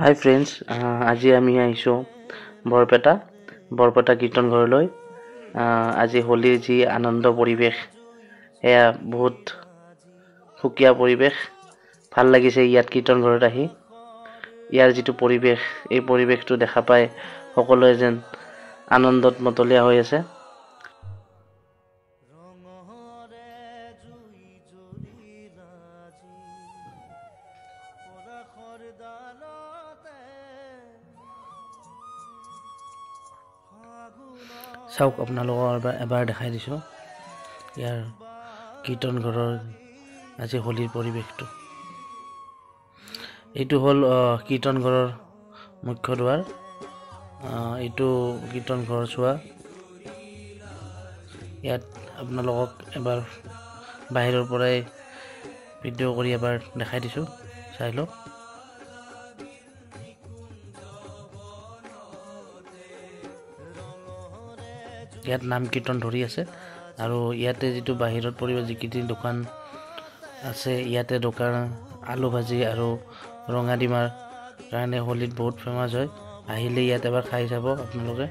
হাই friends, আজি আমি আহিছোঁ বৰপেটা কীৰ্তন ঘৰলৈ। আজি হোলীৰ যি আনন্দ পৰিৱেশ, এয়া বহুত সুকীয়া পৰিৱেশ। ভাল লাগিছে ইয়াত কীৰ্তন ঘৰত আহি। ইয়াৰ যিটো পৰিৱেশ, এই পৰিৱেশটো দেখা পাই সকলোৱে যেন আনন্দত মতলীয়া হৈ আছে। চাওক, আপোনালোকক এবাৰ দেখাই দিছোঁ ইয়াৰ কীৰ্তন ঘৰৰ আজি হোলীৰ পৰিৱেশটো। এইটো হ'ল কীৰ্তন ঘৰৰ মুখ্য দুৱাৰ। এইটো কীৰ্তন ঘৰ চোৱা। ইয়াত আপোনালোকক এবাৰ বাহিৰৰ পৰাই ভিডিঅ' কৰি এবাৰ দেখাই দিছোঁ, চাই লওক। ইয়াত নাম কীৰ্তন ধৰি আছে আৰু ইয়াতে যিটো বাহিৰত পৰিৱেশ, যিকেইটি দোকান আছে, ইয়াতে দোকান আলু ভাজি আৰু ৰঙা ডিমাৰ কাৰণে হোলীত বহুত ফেমাছ হয়। আহিলে ইয়াত এবাৰ খাই চাব আপোনালোকে।